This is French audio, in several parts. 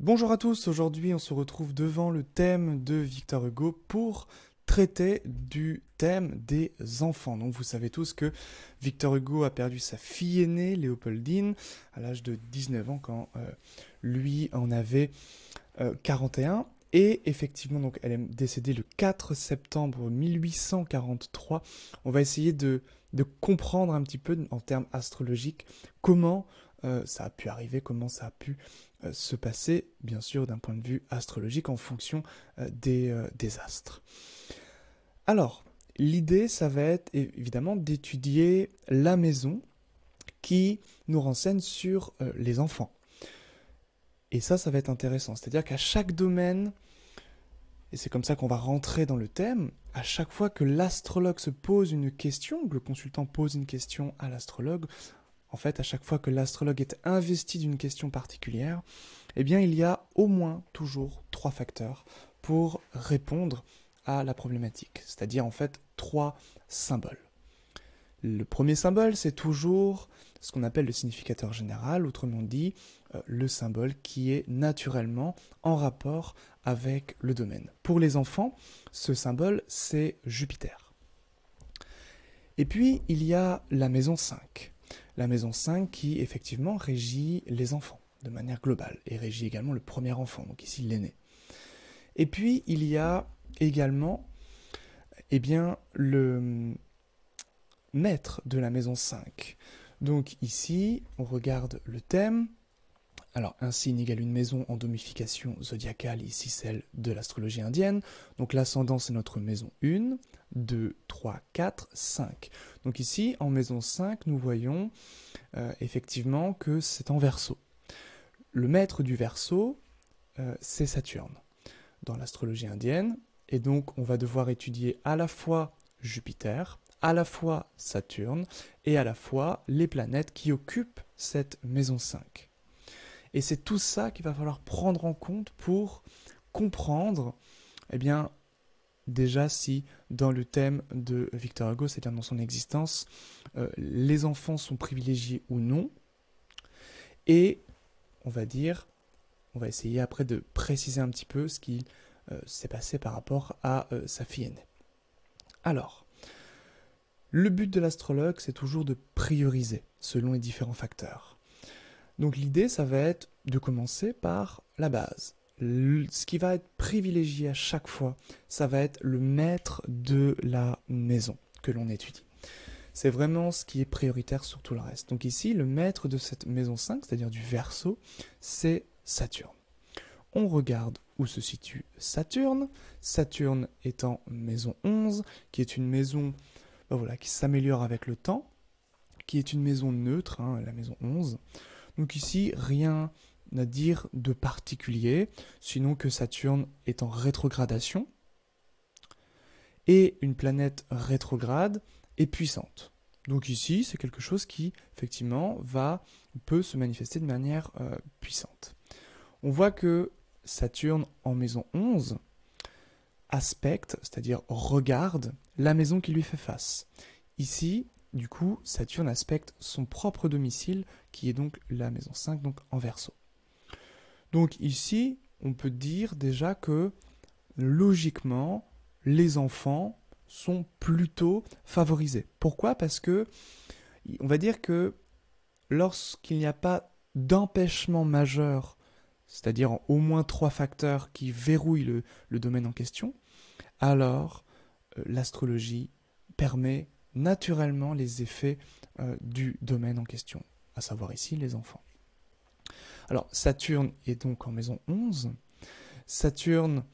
Bonjour à tous, aujourd'hui on se retrouve devant le thème de Victor Hugo pour traiter du thème des enfants. Donc vous savez tous que Victor Hugo a perdu sa fille aînée, Léopoldine, à l'âge de 19 ans quand lui en avait 41. Et effectivement, donc, elle est décédée le 4 septembre 1843. On va essayer de comprendre un petit peu en termes astrologiques comment ça a pu arriver, comment ça a pu se passer, bien sûr, d'un point de vue astrologique en fonction des astres. Alors, l'idée, ça va être évidemment d'étudier la maison qui nous renseigne sur les enfants. Et ça va être intéressant. C'est-à-dire qu'à chaque domaine, et c'est comme ça qu'on va rentrer dans le thème, à chaque fois que l'astrologue se pose une question, que le consultant pose une question à l'astrologue, en fait, à chaque fois que l'astrologue est investi d'une question particulière, eh bien, il y a au moins toujours trois facteurs pour répondre à la problématique, c'est-à-dire en fait trois symboles. Le premier symbole, c'est toujours ce qu'on appelle le significateur général, autrement dit, le symbole qui est naturellement en rapport avec le domaine. Pour les enfants, ce symbole, c'est Jupiter. Et puis, il y a la maison 5. La maison 5 qui, effectivement, régit les enfants de manière globale et régit également le premier enfant, donc ici l'aîné. Et puis, il y a également le maître de la maison 5. Donc ici, on regarde le thème. Alors, un signe égale une maison en domification zodiacale, ici celle de l'astrologie indienne. Donc l'ascendant, c'est notre maison 1, 2, 3, 4, 5. Donc ici, en maison 5, nous voyons effectivement que c'est en Verseau. Le maître du Verseau, c'est Saturne dans l'astrologie indienne. Et donc, on va devoir étudier à la fois Jupiter, à la fois Saturne et à la fois les planètes qui occupent cette maison 5. Et c'est tout ça qu'il va falloir prendre en compte pour comprendre, eh bien, déjà si dans le thème de Victor Hugo, c'est-à-dire dans son existence, les enfants sont privilégiés ou non. Et on va dire, on va essayer après de préciser un petit peu ce qui s'est passé par rapport à sa fille aînée. Alors, le but de l'astrologue, c'est toujours de prioriser selon les différents facteurs. Donc l'idée, ça va être de commencer par la base. Ce qui va être privilégié à chaque fois, ça va être le maître de la maison que l'on étudie. C'est vraiment ce qui est prioritaire sur tout le reste. Donc ici, le maître de cette maison 5, c'est-à-dire du Verseau, c'est Saturne. On regarde où se situe Saturne. Saturne étant maison 11, qui est une maison qui s'améliore avec le temps, qui est une maison neutre, la maison 11. Donc ici, rien à dire de particulier, sinon que Saturne est en rétrogradation, et une planète rétrograde est puissante. Donc ici, c'est quelque chose qui, effectivement, peut se manifester de manière puissante. On voit que Saturne en maison 11 aspecte, c'est-à-dire regarde, la maison qui lui fait face. Ici, du coup, Saturne aspecte son propre domicile, qui est donc la maison 5, donc en Verseau. Donc ici, on peut dire déjà que, logiquement, les enfants sont plutôt favorisés. Pourquoi? Parce que, on va dire que lorsqu'il n'y a pas d'empêchement majeur, c'est-à-dire au moins trois facteurs qui verrouillent le domaine en question, alors l'astrologie permet naturellement les effets du domaine en question, à savoir ici les enfants. Alors Saturne est donc en maison 11. Saturne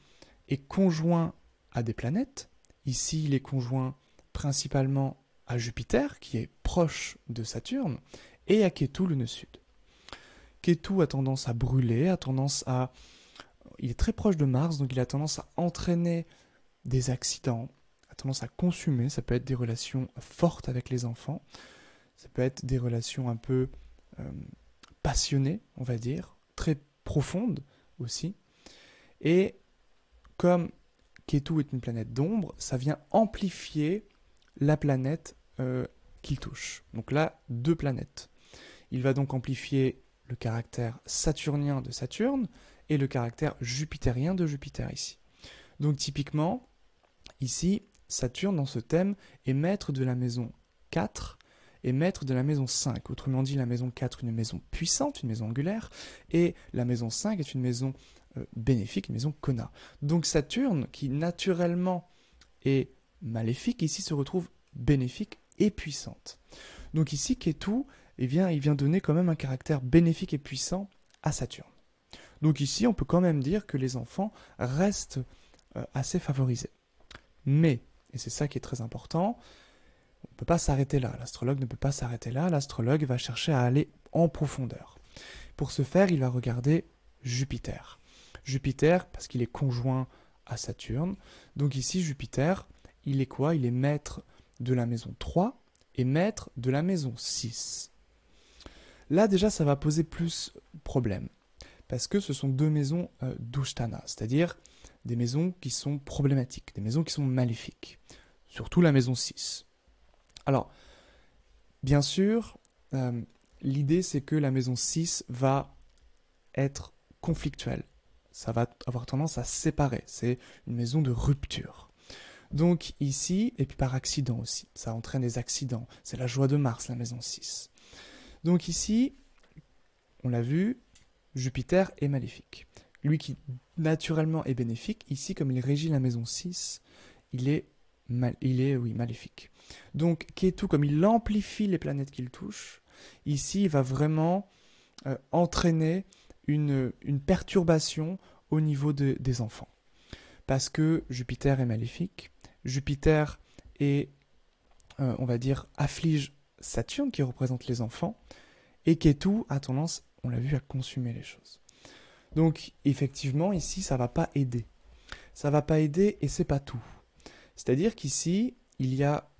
est conjoint à des planètes. Ici, il est conjoint principalement à Jupiter, qui est proche de Saturne, et à Ketu, le nœud sud. Ketu a tendance à brûler, il est très proche de Mars, donc il a tendance à entraîner des accidents, a tendance à consumer. Ça peut être des relations fortes avec les enfants, ça peut être des relations un peu euh, passionnées, on va dire, très profondes aussi. Et comme Ketu est une planète d'ombre, ça vient amplifier la planète qu'il touche. Donc là, deux planètes. Il va donc amplifier le caractère saturnien de Saturne et le caractère jupitérien de Jupiter ici. Donc typiquement, ici, Saturne dans ce thème est maître de la maison 4 et maître de la maison 5. Autrement dit, la maison 4, une maison puissante, une maison angulaire, et la maison 5 est une maison bénéfique, une maison Kona. Donc Saturne, qui naturellement est maléfique, ici se retrouve bénéfique et puissante. Donc ici, Ketu, il vient donner quand même un caractère bénéfique et puissant à Saturne. Donc ici, on peut quand même dire que les enfants restent assez favorisés. Mais, et c'est ça qui est très important, on ne peut pas s'arrêter là. L'astrologue ne peut pas s'arrêter là. L'astrologue va chercher à aller en profondeur. Pour ce faire, il va regarder Jupiter. Jupiter, parce qu'il est conjoint à Saturne. Donc ici, Jupiter, il est quoi? Il est maître de la maison 3 et maître de la maison 6. Là, déjà, ça va poser plus problème. Parce que ce sont deux maisons d'Ushtana, c'est-à-dire des maisons qui sont problématiques, des maisons qui sont maléfiques. Surtout la maison 6. Alors, bien sûr, l'idée c'est que la maison 6 va être conflictuelle. Ça va avoir tendance à se séparer. C'est une maison de rupture. Donc ici, et puis par accident aussi, ça entraîne des accidents. C'est la joie de Mars, la maison 6. Donc ici, on l'a vu, Jupiter est maléfique. Lui qui naturellement est bénéfique, ici comme il régit la maison 6, il est maléfique. Donc Ketu, comme il amplifie les planètes qu'il touche, ici il va vraiment entraîner une perturbation au niveau des enfants. Parce que Jupiter est maléfique, Jupiter est, on va dire, afflige Saturne qui représente les enfants, et Ketu a tendance, on l'a vu, à consumer les choses. Donc effectivement ici ça va pas aider. Ça va pas aider et c'est pas tout. C'est-à-dire qu'ici il y a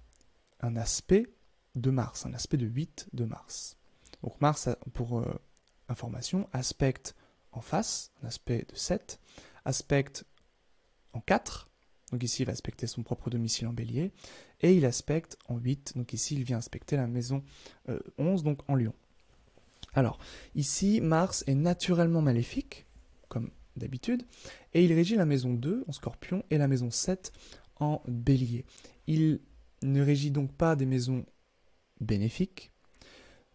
un aspect de Mars, un aspect de 8 de Mars. Donc Mars, pour information, aspecte en face, un aspect de 7, aspecte en 4, donc ici il va aspecter son propre domicile en bélier, et il aspecte en 8, donc ici il vient aspecter la maison 11, donc en lion. Alors, ici, Mars est naturellement maléfique, comme d'habitude, et il régit la maison 2 en scorpion et la maison 7 en bélier. Il ne régit donc pas des maisons bénéfiques,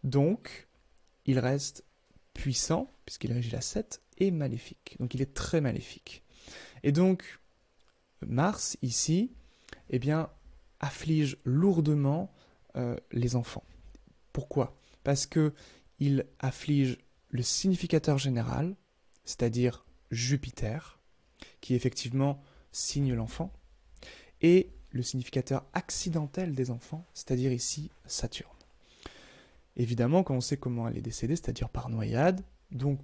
donc il reste puissant, puisqu'il régit la 7, et maléfique. Donc il est très maléfique. Et donc, Mars, ici, eh bien, afflige lourdement les enfants. Pourquoi? Parce que il afflige le significateur général, c'est-à-dire Jupiter, qui effectivement signe l'enfant, et le significateur accidentel des enfants, c'est-à-dire ici Saturne. Évidemment, quand on sait comment elle est décédée, c'est-à-dire par noyade, donc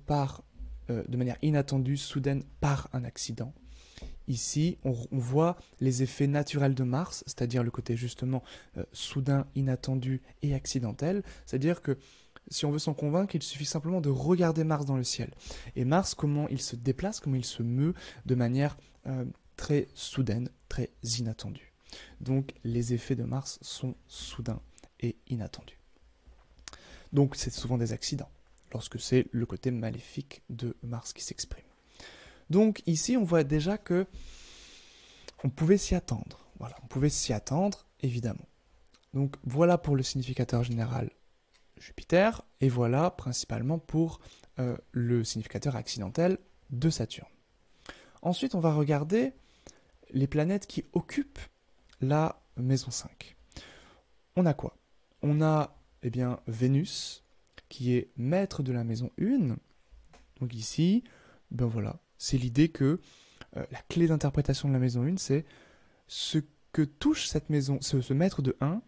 de manière inattendue, soudaine, par un accident, ici, on voit les effets naturels de Mars, c'est-à-dire le côté justement soudain, inattendu et accidentel, c'est-à-dire que si on veut s'en convaincre, il suffit simplement de regarder Mars dans le ciel. Et Mars, comment il se déplace, comment il se meut de manière très soudaine, très inattendue. Donc les effets de Mars sont soudains et inattendus. Donc c'est souvent des accidents, lorsque c'est le côté maléfique de Mars qui s'exprime. Donc ici, on voit déjà que on pouvait s'y attendre. Voilà, on pouvait s'y attendre, évidemment. Donc voilà pour le significateur général Jupiter, et voilà principalement pour le significateur accidentel de Saturne. Ensuite, on va regarder les planètes qui occupent la maison 5. On a quoi? On a Vénus, qui est maître de la maison 1. Donc ici, ben voilà, c'est l'idée que la clé d'interprétation de la maison 1, c'est ce que touche cette maison, ce maître de 1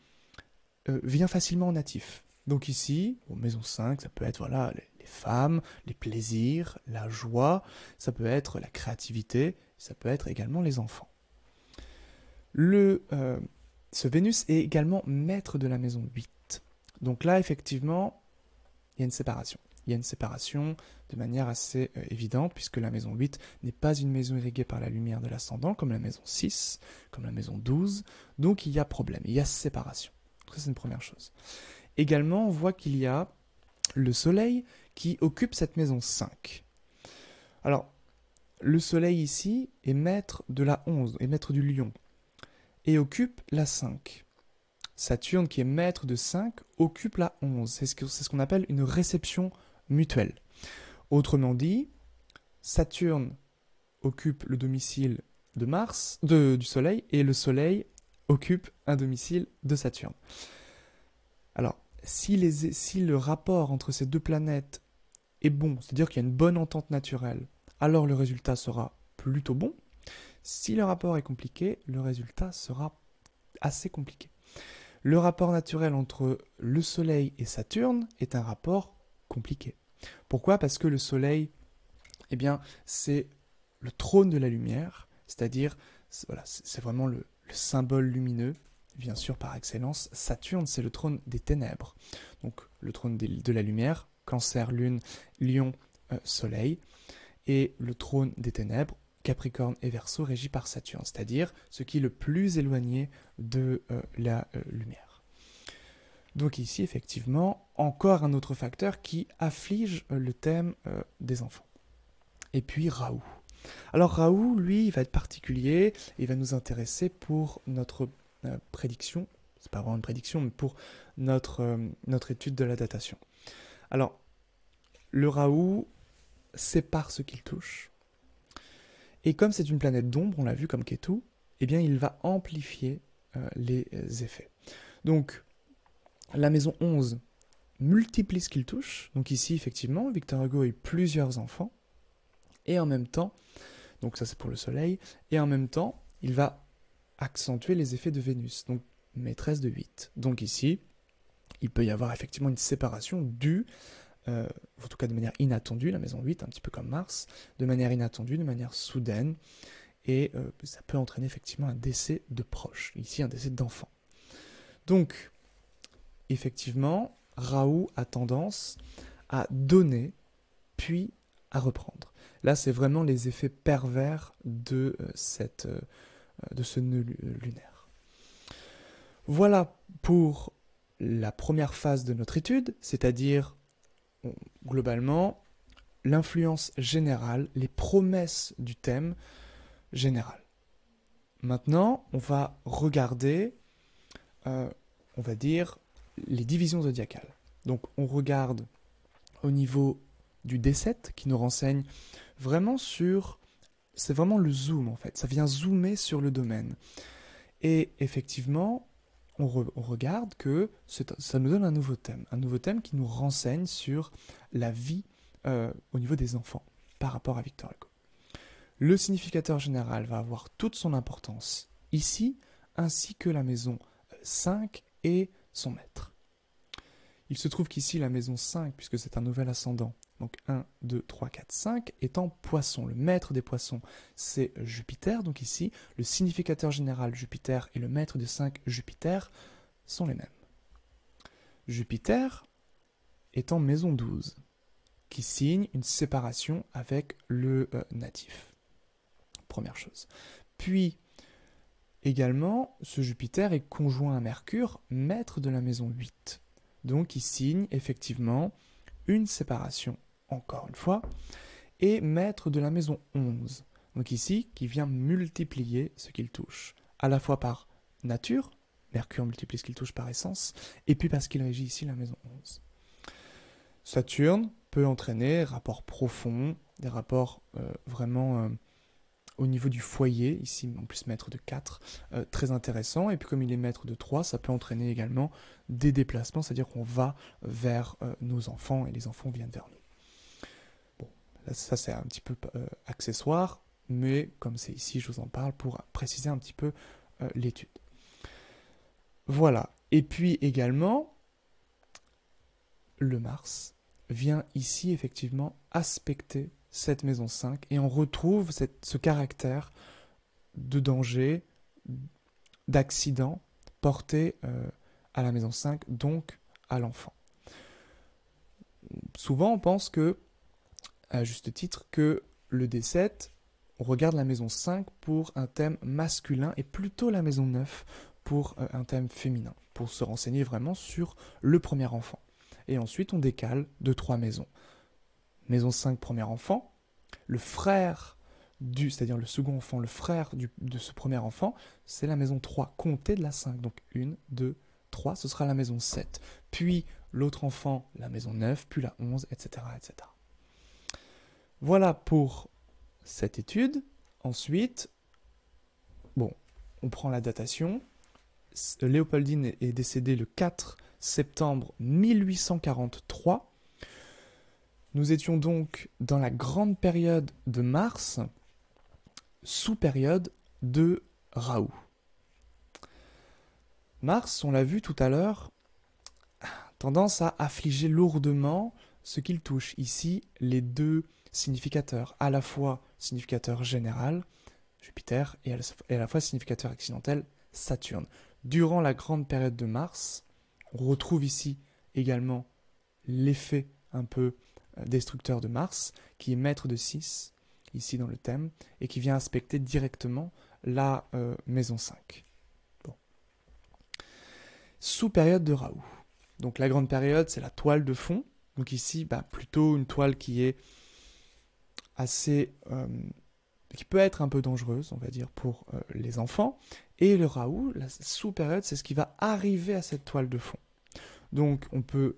vient facilement en natif. Donc ici, maison 5, ça peut être voilà, les femmes, les plaisirs, la joie, ça peut être la créativité, ça peut être également les enfants. Ce Vénus est également maître de la maison 8. Donc là, effectivement, il y a une séparation. Il y a une séparation de manière assez évidente, puisque la maison 8 n'est pas une maison irriguée par la lumière de l'ascendant, comme la maison 6, comme la maison 12. Donc il y a problème, il y a séparation. Ça, c'est une première chose. Également, on voit qu'il y a le Soleil qui occupe cette maison 5. Alors, le soleil ici est maître de la 11, est maître du lion, et occupe la 5. Saturne, qui est maître de 5, occupe la 11. C'est ce qu'on appelle une réception mutuelle. Autrement dit, Saturne occupe le domicile de Mars, du Soleil, et le Soleil occupe un domicile de Saturne. Alors, si le rapport entre ces deux planètes est bon, c'est-à-dire qu'il y a une bonne entente naturelle, alors le résultat sera plutôt bon. Si le rapport est compliqué, le résultat sera assez compliqué. Le rapport naturel entre le Soleil et Saturne est un rapport compliqué. Pourquoi ? Parce que le Soleil, eh bien, c'est le trône de la lumière, c'est-à-dire, voilà, c'est vraiment le symbole lumineux, bien sûr par excellence. Saturne, c'est le trône des ténèbres, donc le trône de la lumière, Cancer, Lune, Lion, Soleil, et le trône des ténèbres, Capricorne et Verseau, régi par Saturne, c'est-à-dire ce qui est le plus éloigné de la lumière. Donc ici, effectivement, encore un autre facteur qui afflige le thème des enfants. Et puis Raoult. Alors Raoult, lui, il va être particulier, il va nous intéresser pour notre prédiction, c'est pas vraiment une prédiction, mais pour notre étude de la datation. Alors, le Raoult sépare ce qu'il touche, et comme c'est une planète d'ombre, on l'a vu comme Ketu, eh bien il va amplifier les effets. Donc, la maison 11 multiplie ce qu'il touche, donc ici, effectivement, Victor Hugo a eu plusieurs enfants, et en même temps, donc ça c'est pour le Soleil, et en même temps, il va accentuer les effets de Vénus, donc maîtresse de 8. Donc ici, il peut y avoir effectivement une séparation due, en tout cas de manière inattendue, la maison 8, un petit peu comme Mars, de manière inattendue, de manière soudaine, et ça peut entraîner effectivement un décès de proche, ici un décès d'enfant. Donc, effectivement, Raoult a tendance à donner, puis à reprendre. Là, c'est vraiment les effets pervers de ce nœud lunaire. Voilà pour la première phase de notre étude, c'est-à-dire, globalement, l'influence générale, les promesses du thème général. Maintenant, on va regarder, on va dire, les divisions zodiacales. Donc, on regarde au niveau du D7 qui nous renseigne vraiment sur... C'est vraiment le zoom en fait, ça vient zoomer sur le domaine. Et effectivement, on regarde que ça nous donne un nouveau thème qui nous renseigne sur la vie au niveau des enfants par rapport à Victor Hugo. Le significateur général va avoir toute son importance ici, ainsi que la maison 5 et son maître. Il se trouve qu'ici, la maison 5, puisque c'est un nouvel ascendant, donc 1, 2, 3, 4, 5, est en poisson. Le maître des poissons, c'est Jupiter. Donc ici, le significateur général Jupiter et le maître des 5 Jupiter sont les mêmes. Jupiter est en maison 12, qui signe une séparation avec le natif. Première chose. Puis, également, ce Jupiter est conjoint à Mercure, maître de la maison 8. Donc, il signe effectivement une séparation, encore une fois, et maître de la maison 11. Donc ici, qui vient multiplier ce qu'il touche, à la fois par nature, Mercure multiplie ce qu'il touche par essence, et puis parce qu'il régit ici la maison 11. Saturne peut entraîner rapports profonds, des rapports vraiment au niveau du foyer, ici en plus maître de 4, très intéressant, et puis comme il est maître de 3, ça peut entraîner également des déplacements, c'est-à-dire qu'on va vers nos enfants, et les enfants viennent vers nous. Bon, là, ça c'est un petit peu accessoire, mais comme c'est ici, je vous en parle pour préciser un petit peu l'étude. Voilà, et puis également, le Mars vient ici effectivement aspecter cette maison 5, et on retrouve ce caractère de danger, d'accident porté à la maison 5, donc à l'enfant. Souvent on pense que, à juste titre, que le D7, on regarde la maison 5 pour un thème masculin et plutôt la maison 9 pour un thème féminin, pour se renseigner vraiment sur le premier enfant. Et ensuite on décale de 3 maisons. Maison 5, premier enfant, le frère c'est-à-dire le second enfant, le frère de ce premier enfant, c'est la maison 3, comptée de la 5. Donc 1, 2, 3, ce sera la maison 7. Puis l'autre enfant, la maison 9, puis la 11, etc., etc. Voilà pour cette étude. Ensuite, bon, on prend la datation. Léopoldine est décédée le 4 septembre 1843. Nous étions donc dans la grande période de Mars, sous-période de Raoult. Mars, on l'a vu tout à l'heure, tendance à affliger lourdement ce qu'il touche. Ici, les deux significateurs, à la fois significateur général, Jupiter, et à la fois significateur accidentel, Saturne. Durant la grande période de Mars, on retrouve ici également l'effet un peu destructeur de Mars, qui est maître de 6, ici dans le thème, et qui vient aspecter directement la maison 5. Bon. Sous période de Raoult. Donc la grande période, c'est la toile de fond. Donc ici, plutôt une toile qui est assez... qui peut être un peu dangereuse, on va dire, pour les enfants. Et le Raoult, la sous-période, c'est ce qui va arriver à cette toile de fond. Donc on peut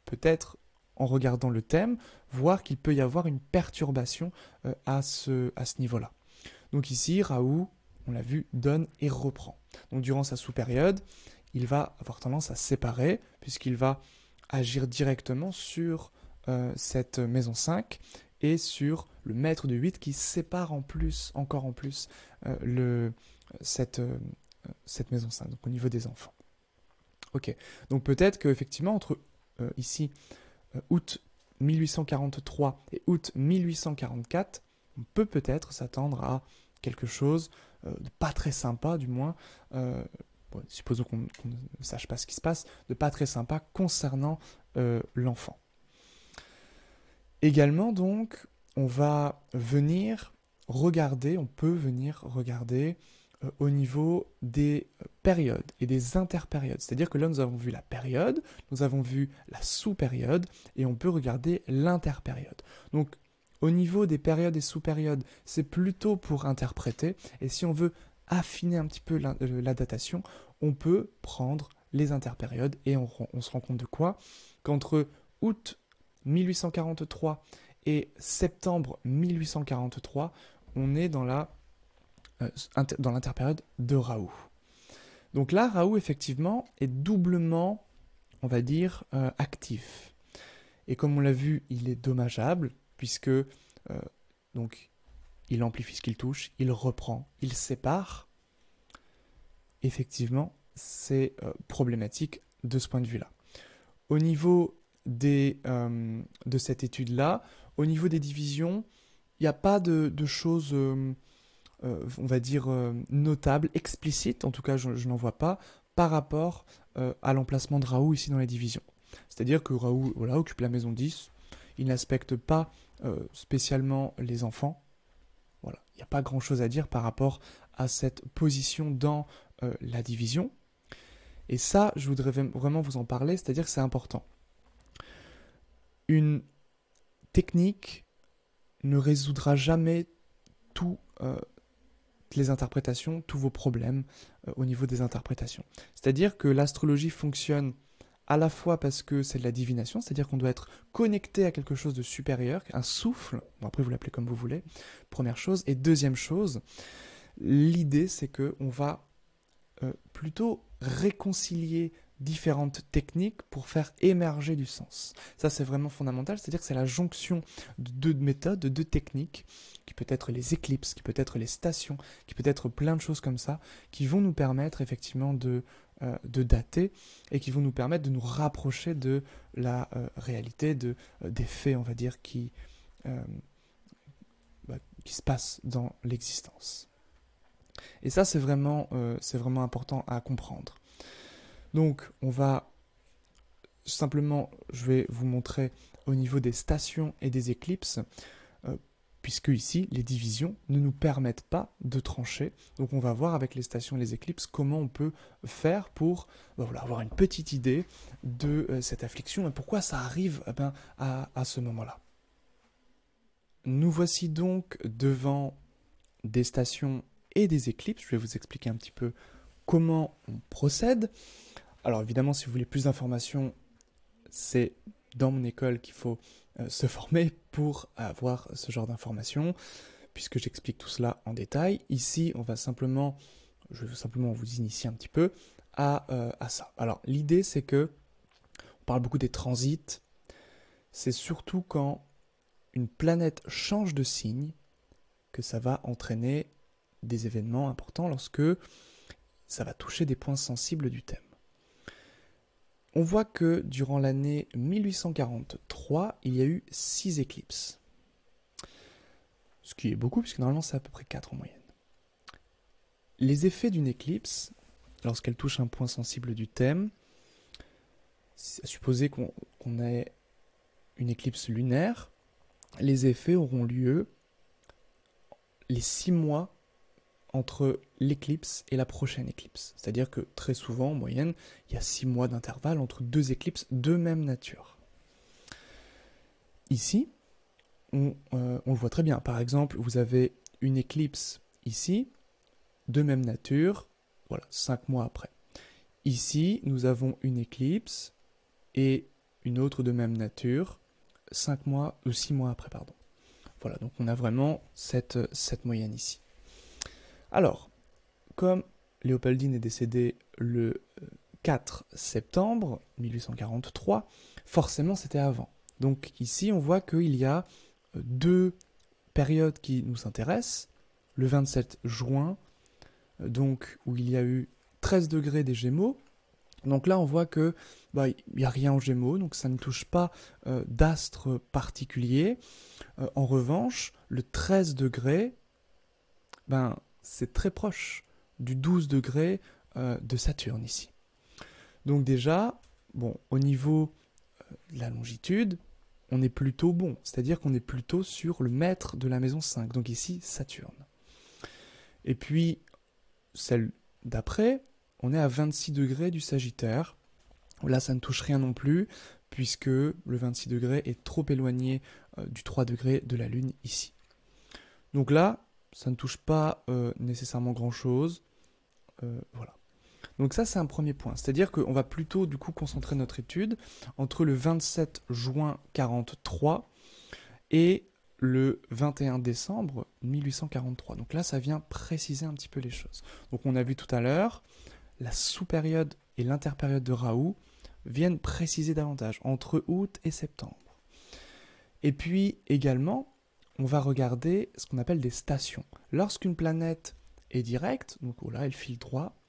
peut-être, en regardant le thème, voir qu'il peut y avoir une perturbation à ce niveau-là. Donc ici, Raoult, on l'a vu, donne et reprend. Donc durant sa sous-période, il va avoir tendance à séparer, puisqu'il va agir directement sur cette maison 5 et sur le maître de 8 qui sépare encore en plus cette maison 5, donc au niveau des enfants. Ok, donc peut-être qu'effectivement, entre ici, août 1843 et août 1844, on peut peut-être s'attendre à quelque chose de pas très sympa, du moins, supposons qu'on ne sache pas ce qui se passe, de pas très sympa concernant l'enfant. Également, donc, on peut venir regarder au niveau des périodes et des interpériodes. C'est-à-dire que là, nous avons vu la période, nous avons vu la sous-période, et on peut regarder l'interpériode. Donc, au niveau des périodes et sous-périodes, c'est plutôt pour interpréter, et si on veut affiner un petit peu la datation, on peut prendre les interpériodes, et on se rend compte de quoi? Qu'entre août 1843 et septembre 1843, on est dans l'interpériode de Raoult. Donc là, Raoult, effectivement, est doublement, on va dire, actif. Et comme on l'a vu, il est dommageable, puisque donc, il amplifie ce qu'il touche, il reprend, il sépare. Effectivement, c'est problématique de ce point de vue-là. Au niveau de cette étude-là, au niveau des divisions, il n'y a pas de choses, on va dire, notables, explicites, en tout cas je n'en vois pas, par rapport à l'emplacement de Raoult ici dans les divisions. C'est-à-dire que Raoult occupe la maison 10, il n'aspecte pas spécialement les enfants. Voilà, il n'y a pas grand-chose à dire par rapport à cette position dans la division. Et ça, je voudrais vraiment vous en parler, c'est-à-dire que c'est important. Une technique ne résoudra jamais toutes les interprétations, tous vos problèmes au niveau des interprétations. C'est-à-dire que l'astrologie fonctionne à la fois parce que c'est de la divination, c'est-à-dire qu'on doit être connecté à quelque chose de supérieur, un souffle, bon après vous l'appelez comme vous voulez, première chose. Et deuxième chose, l'idée c'est qu'on va plutôt réconcilier différentes techniques pour faire émerger du sens. Ça, c'est vraiment fondamental, c'est-à-dire que c'est la jonction de deux méthodes, de deux techniques, qui peut être les éclipses, qui peut être les stations, qui peut être plein de choses comme ça, qui vont nous permettre effectivement de dater et qui vont nous permettre de nous rapprocher de la réalité, des faits, on va dire, qui se passent dans l'existence. Et ça, c'est vraiment important à comprendre. Donc, on va simplement, je vais vous montrer au niveau des stations et des éclipses, puisque ici, les divisions ne nous permettent pas de trancher. Donc, on va voir avec les stations et les éclipses comment on peut faire pour avoir une petite idée de cette affliction et pourquoi ça arrive à ce moment-là. Nous voici donc devant des stations et des éclipses. Je vais vous expliquer un petit peu comment on procède. Alors évidemment, si vous voulez plus d'informations, c'est dans mon école qu'il faut se former pour avoir ce genre d'informations, puisque j'explique tout cela en détail. Ici, je vais simplement vous initier un petit peu à ça. Alors l'idée, c'est que on parle beaucoup des transits. C'est surtout quand une planète change de signe que ça va entraîner des événements importants lorsque ça va toucher des points sensibles du thème. On voit que durant l'année 1843, il y a eu 6 éclipses. Ce qui est beaucoup, puisque normalement c'est à peu près 4 en moyenne. Les effets d'une éclipse, lorsqu'elle touche un point sensible du thème, à supposer qu'on ait une éclipse lunaire, les effets auront lieu les 6 mois entre l'éclipse et la prochaine éclipse. C'est-à-dire que très souvent, en moyenne, il y a 6 mois d'intervalle entre 2 éclipses de même nature. Ici, on le voit très bien. Par exemple, vous avez une éclipse ici, de même nature, voilà, 5 mois après. Ici, nous avons une éclipse et une autre de même nature, 6 mois après, pardon. Voilà, donc on a vraiment cette moyenne ici. Alors, comme Léopoldine est décédée le 4 septembre 1843, forcément c'était avant. Donc ici, on voit qu'il y a 2 périodes qui nous intéressent. Le 27 juin, donc où il y a eu 13 degrés des Gémeaux. Donc là, on voit que il n'y a rien en Gémeaux, donc ça ne touche pas d'astre particulier. En revanche, le 13 degrés, c'est très proche du 12 degrés de Saturne ici. Donc déjà, au niveau de la longitude, on est plutôt bon, c'est-à-dire qu'on est plutôt sur le maître de la maison 5, donc ici Saturne. Et puis, celle d'après, on est à 26 degrés du Sagittaire. Là, ça ne touche rien non plus, puisque le 26 degrés est trop éloigné du 3 degrés de la Lune ici. Donc là, ça ne touche pas nécessairement grand-chose. Voilà. Donc ça, c'est un premier point. C'est-à-dire qu'on va plutôt, du coup, concentrer notre étude entre le 27 juin 43 et le 21 décembre 1843. Donc là, ça vient préciser un petit peu les choses. Donc on a vu tout à l'heure, la sous-période et l'interpériode de Raoult viennent préciser davantage, entre août et septembre. Et puis également, on va regarder ce qu'on appelle des stations. Lorsqu'une planète est directe, donc là, elle file droit,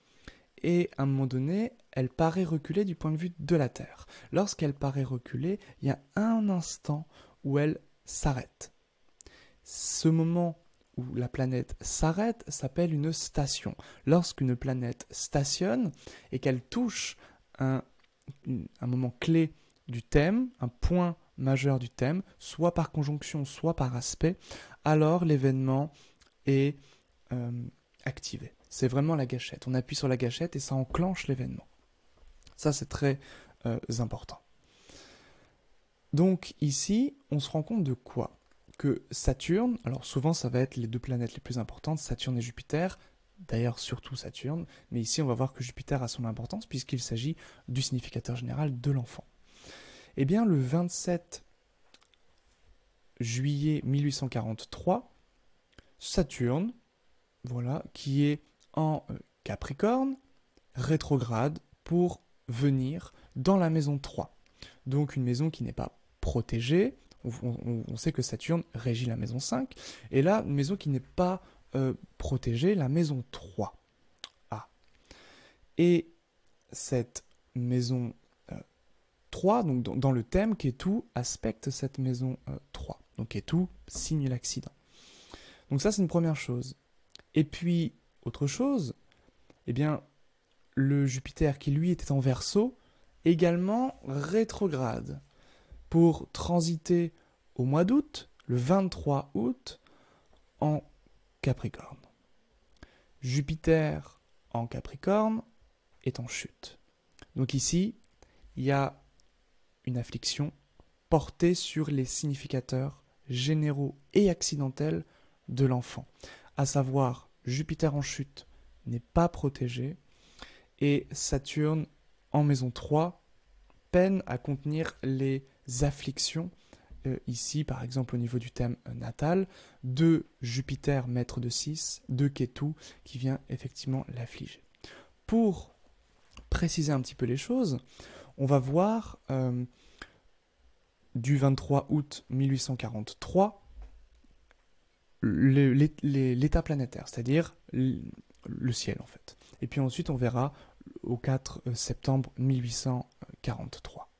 et à un moment donné, elle paraît reculer du point de vue de la Terre. Lorsqu'elle paraît reculer, il y a un instant où elle s'arrête. Ce moment où la planète s'arrête s'appelle une station. Lorsqu'une planète stationne et qu'elle touche un moment clé du thème, un point majeur du thème, soit par conjonction, soit par aspect, alors l'événement est activé. C'est vraiment la gâchette. On appuie sur la gâchette et ça enclenche l'événement. Ça, c'est très important. Donc ici, on se rend compte de quoi? Que Saturne, alors souvent ça va être les 2 planètes les plus importantes, Saturne et Jupiter, d'ailleurs surtout Saturne, mais ici on va voir que Jupiter a son importance puisqu'il s'agit du significateur général de l'enfant. Eh bien le 27 juillet 1843, Saturne, voilà, qui est en Capricorne, rétrograde pour venir dans la maison 3. Donc une maison qui n'est pas protégée. On sait que Saturne régit la maison 5. Et là, une maison qui n'est pas protégée, la maison 3. Ah. Et cette maison 3, donc dans le thème, Ketu aspecte cette maison 3. Donc Ketu signe l'accident. Donc ça, c'est une première chose. Et puis, autre chose, eh bien, le Jupiter qui lui était en Verseau, également rétrograde, pour transiter au mois d'août, le 23 août, en Capricorne. Jupiter en Capricorne est en chute. Donc ici, il y a une affliction portée sur les significateurs généraux et accidentels de l'enfant. à savoir Jupiter en chute n'est pas protégé, et Saturne en maison 3 peine à contenir les afflictions, ici par exemple au niveau du thème natal, de Jupiter maître de 6, de Ketu qui vient effectivement l'affliger. Pour préciser un petit peu les choses, on va voir du 23 août 1843 l'état planétaire, c'est-à-dire le ciel en fait. Et puis ensuite on verra au 4 septembre 1843.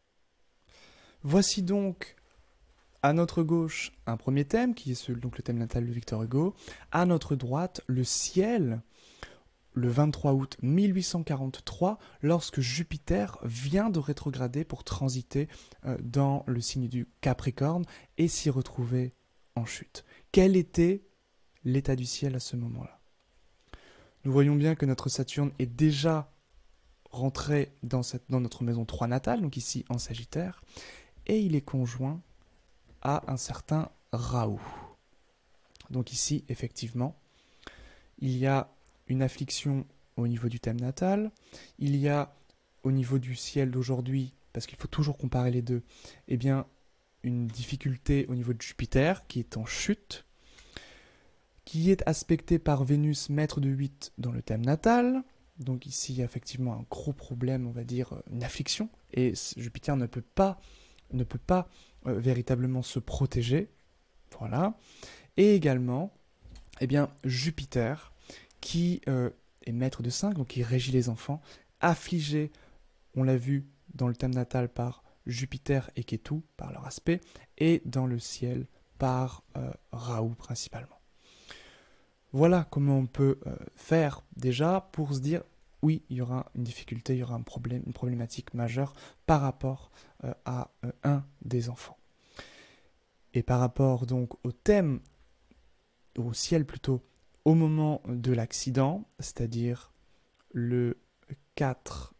Voici donc à notre gauche un premier thème qui est donc le thème natal de Victor Hugo. À notre droite le ciel le 23 août 1843 lorsque Jupiter vient de rétrograder pour transiter dans le signe du Capricorne et s'y retrouver en chute. Quel était l'état du ciel à ce moment-là? Nous voyons bien que notre Saturne est déjà rentré dans notre maison 3 natale, donc ici en Sagittaire, et il est conjoint à un certain Raoult. Donc ici, effectivement, il y a une affliction au niveau du thème natal, il y a au niveau du ciel d'aujourd'hui, parce qu'il faut toujours comparer les deux, eh bien, une difficulté au niveau de Jupiter qui est en chute, qui est aspecté par Vénus, maître de 8 dans le thème natal. Donc ici, il y a effectivement un gros problème, on va dire, une affliction, et Jupiter ne peut pas véritablement se protéger. Voilà. Et également, eh bien, Jupiter, qui est maître de 5, donc qui régit les enfants, affligé, on l'a vu dans le thème natal par Jupiter et Ketu, par leur aspect, et dans le ciel par Raoult principalement. Voilà comment on peut faire déjà pour se dire oui, il y aura une difficulté, il y aura un problème, une problématique majeure par rapport à un des enfants. Et par rapport donc au thème, au ciel plutôt, au moment de l'accident, c'est-à-dire le 4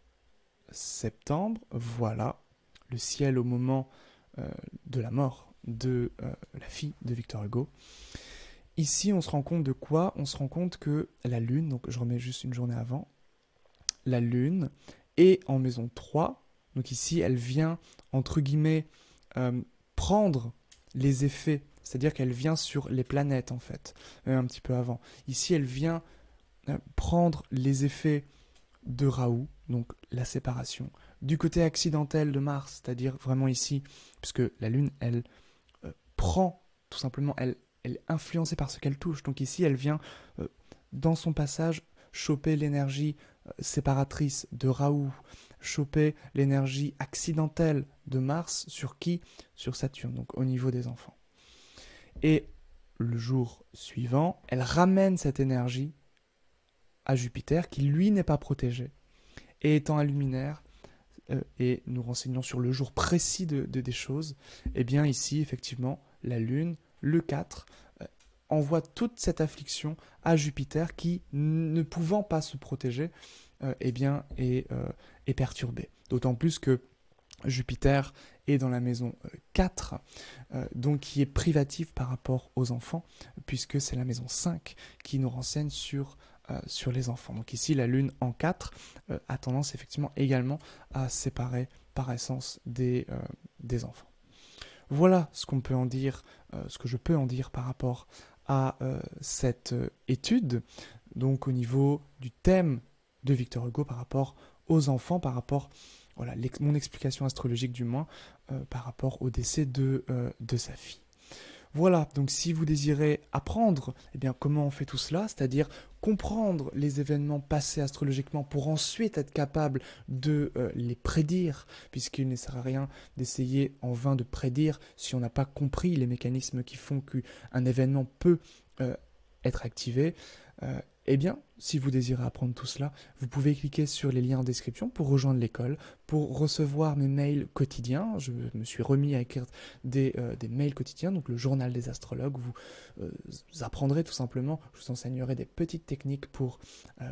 septembre, voilà, le ciel au moment de la mort de la fille de Victor Hugo. Ici, on se rend compte de quoi? On se rend compte que la Lune, donc je remets juste une journée avant, la Lune est en maison 3, donc ici, elle vient, entre guillemets, prendre les effets, c'est-à-dire qu'elle vient sur les planètes, en fait, un petit peu avant. Ici, elle vient prendre les effets de Raoult, donc la séparation, du côté accidentel de Mars, c'est-à-dire vraiment ici, puisque la Lune, elle prend, tout simplement, elle est influencée par ce qu'elle touche. Donc ici, elle vient, dans son passage, choper l'énergie séparatrice de Raoult, choper l'énergie accidentelle de Mars, sur qui? Sur Saturne, donc au niveau des enfants. Et le jour suivant, elle ramène cette énergie à Jupiter, qui lui n'est pas protégé, et étant un luminaire, et nous renseignons sur le jour précis des choses, et bien ici, effectivement, la Lune, le 4, envoie toute cette affliction à Jupiter qui, ne pouvant pas se protéger, eh bien, est perturbé. D'autant plus que Jupiter est dans la maison 4, donc qui est privative par rapport aux enfants, puisque c'est la maison 5 qui nous renseigne sur les enfants. Donc ici, la Lune en 4 a tendance effectivement également à séparer par essence des enfants. Voilà ce qu'on peut en dire, ce que je peux en dire par rapport à cette étude, donc au niveau du thème de Victor Hugo par rapport aux enfants, par rapport, voilà, mon explication astrologique du moins, par rapport au décès de sa fille. Voilà, donc si vous désirez apprendre eh bien, comment on fait tout cela, c'est-à-dire comprendre les événements passés astrologiquement pour ensuite être capable de les prédire, puisqu'il ne sert à rien d'essayer en vain de prédire si on n'a pas compris les mécanismes qui font qu'un événement peut être activé, eh bien, si vous désirez apprendre tout cela, vous pouvez cliquer sur les liens en description pour rejoindre l'école, pour recevoir mes mails quotidiens. Je me suis remis à écrire des mails quotidiens, donc le journal des astrologues. Vous apprendrez tout simplement, je vous enseignerai des petites techniques pour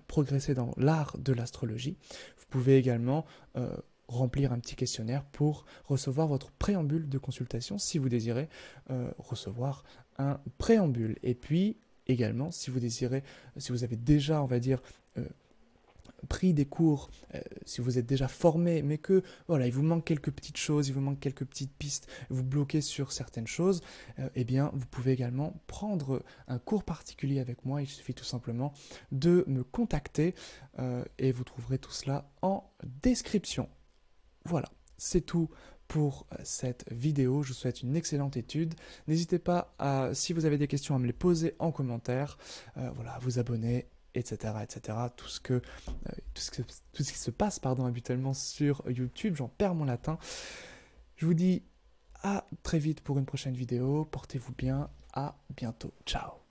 progresser dans l'art de l'astrologie. Vous pouvez également remplir un petit questionnaire pour recevoir votre préambule de consultation si vous désirez recevoir un préambule. Et puis, également, si vous désirez, si vous avez déjà, on va dire, pris des cours, si vous êtes déjà formé, mais que voilà, il vous manque quelques petites choses, il vous manque quelques petites pistes, vous bloquez sur certaines choses, eh bien, vous pouvez également prendre un cours particulier avec moi. Il suffit tout simplement de me contacter et vous trouverez tout cela en description. Voilà, c'est tout pour cette vidéo. Je vous souhaite une excellente étude. N'hésitez pas, si vous avez des questions, à me les poser en commentaire, voilà, à vous abonner, etc., etc. Tout ce qui se passe, pardon, habituellement sur YouTube, j'en perds mon latin. Je vous dis à très vite pour une prochaine vidéo. Portez-vous bien. À bientôt. Ciao.